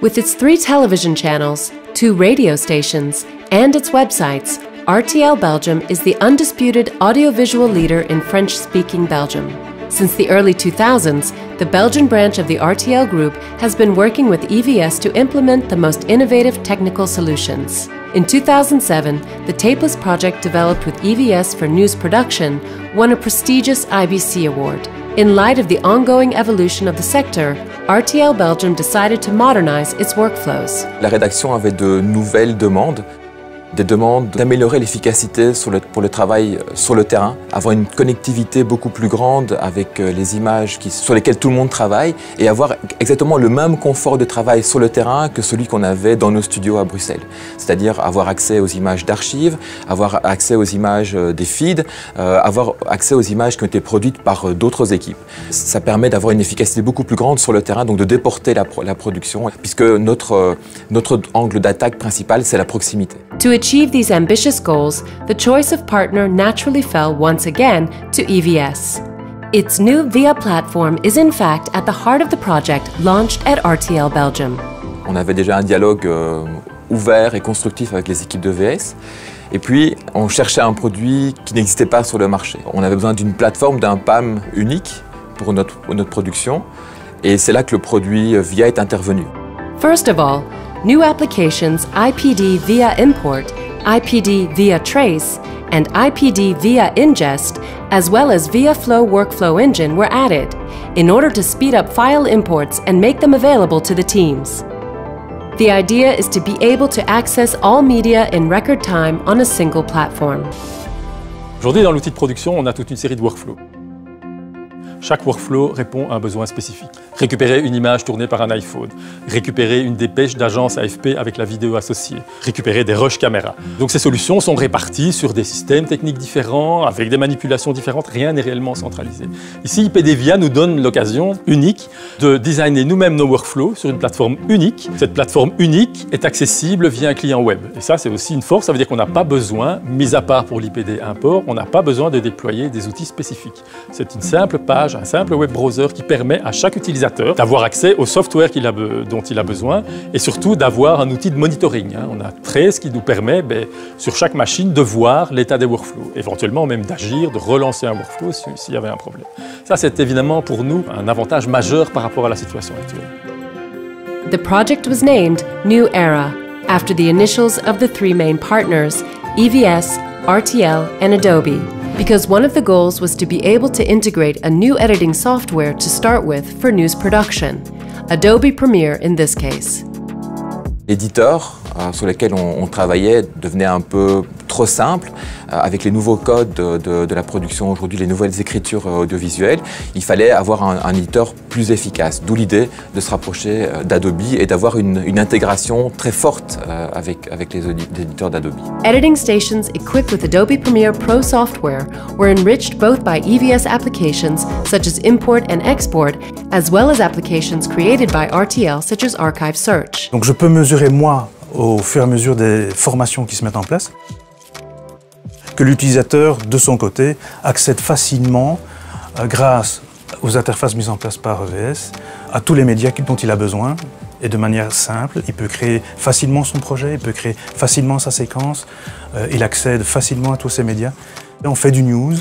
With its 3 television channels, 2 radio stations, and its websites, RTL Belgium is the undisputed audiovisual leader in French-speaking Belgium. Since the early 2000s, the Belgian branch of the RTL Group has been working with EVS to implement the most innovative technical solutions. In 2007, the Tapeless project developed with EVS for news production won a prestigious IBC award. In light of the ongoing evolution of the sector, RTL Belgium decided to modernize its workflows. La rédaction avait de nouvelles demandes. Des demandes d'améliorer l'efficacité pour le travail sur le terrain, avoir une connectivité beaucoup plus grande avec les images sur lesquelles tout le monde travaille et avoir exactement le même confort de travail sur le terrain que celui qu'on avait dans nos studios à Bruxelles. C'est-à-dire avoir accès aux images d'archives, avoir accès aux images des feeds, avoir accès aux images qui ont été produites par d'autres équipes. Ça permet d'avoir une efficacité beaucoup plus grande sur le terrain, donc de déporter la production, puisque notre angle d'attaque principal, c'est la proximité. To achieve these ambitious goals, the choice of partner naturally fell once again to EVS. Its new VIA platform is in fact at the heart of the project launched at RTL Belgium. On avait déjà un dialogue ouvert et constructif avec les équipes de VS. Et puis, on cherchait un produit qui n'existait pas sur le marché. On avait besoin d'une plateforme, d'un PAM unique pour notre production. Et c'est là que le produit VIA est intervenu. First of all, new applications IPD via import, IPD via trace, and IPD via ingest, as well as VIA Flow workflow engine were added in order to speed up file imports and make them available to the teams. The idea is to be able to access all media in record time on a single platform. Aujourd'hui, dans l'outil de production, on a toute une série de workflows. Chaque workflow répond à un besoin spécifique. Récupérer une image tournée par un iPhone, récupérer une dépêche d'agence AFP avec la vidéo associée, récupérer des rushs caméra. Donc ces solutions sont réparties sur des systèmes techniques différents, avec des manipulations différentes, rien n'est réellement centralisé. Ici, IPD VIA nous donne l'occasion unique de designer nous-mêmes nos workflows sur une plateforme unique. Cette plateforme unique est accessible via un client web. Et ça, c'est aussi une force, ça veut dire qu'on n'a pas besoin, mis à part pour l'IPD import, on n'a pas besoin de déployer des outils spécifiques. C'est une simple page, un simple web browser qui permet à chaque utilisateur d'avoir accès au software dont il a besoin et surtout d'avoir un outil de monitoring. On a Trace qui nous permet sur chaque machine de voir l'état des workflows, éventuellement même d'agir, de relancer un workflow s'il y avait un problème. Ça, c'est évidemment pour nous un avantage majeur par rapport à la situation actuelle. The project was named New Era after the initials of the 3 main partners, EVS, RTL, and Adobe, because one of the goals was to be able to integrate a new editing software to start with for news production, Adobe Premiere in this case. L'éditeur sur lequel on travaillait devenait un peu trop simple. Avec les nouveaux codes de la production aujourd'hui, les nouvelles écritures audiovisuelles, il fallait avoir un éditeur plus efficace. D'où l'idée de se rapprocher d'Adobe et d'avoir une intégration très forte avec les éditeurs d'Adobe. Editing stations equipped with Adobe Premiere Pro software were enriched both by EVS applications such as import and export, as well as applications created by RTL such as Archive Search. Donc je peux mesurer moi, au fur et à mesure des formations qui se mettent en place, que l'utilisateur, de son côté, accède facilement, grâce aux interfaces mises en place par EVS, à tous les médias dont il a besoin, et de manière simple. Il peut créer facilement son projet, il peut créer facilement sa séquence, il accède facilement à tous ces médias. Et on fait du news,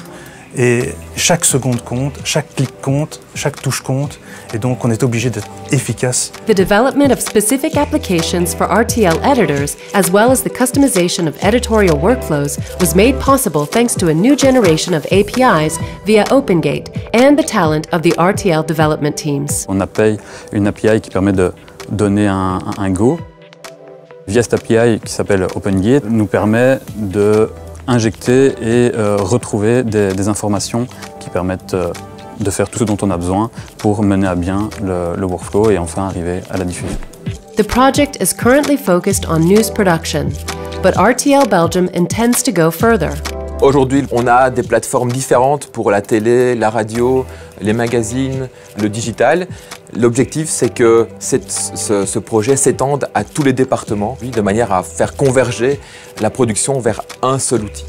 et chaque seconde compte, chaque clic compte, chaque touche compte, et donc on est obligé d'être efficace. The development of specific applications for RTL editors, as well as the customization of editorial workflows, was made possible thanks to a new generation of APIs via OpenGate and the talent of the RTL development teams. On appelle une API qui permet de donner un go. Via cette API qui s'appelle OpenGate, nous permet de injecter et retrouver des informations qui permettent de faire tout ce dont on a besoin pour mener à bien le workflow et enfin arriver à la diffusion. The project is currently focused on news production, but RTL Belgium intends to go further. Aujourd'hui, on a des plateformes différentes pour la télé, la radio, les magazines, le digital. L'objectif, c'est que ce projet s'étende à tous les départements, de manière à faire converger la production vers un seul outil.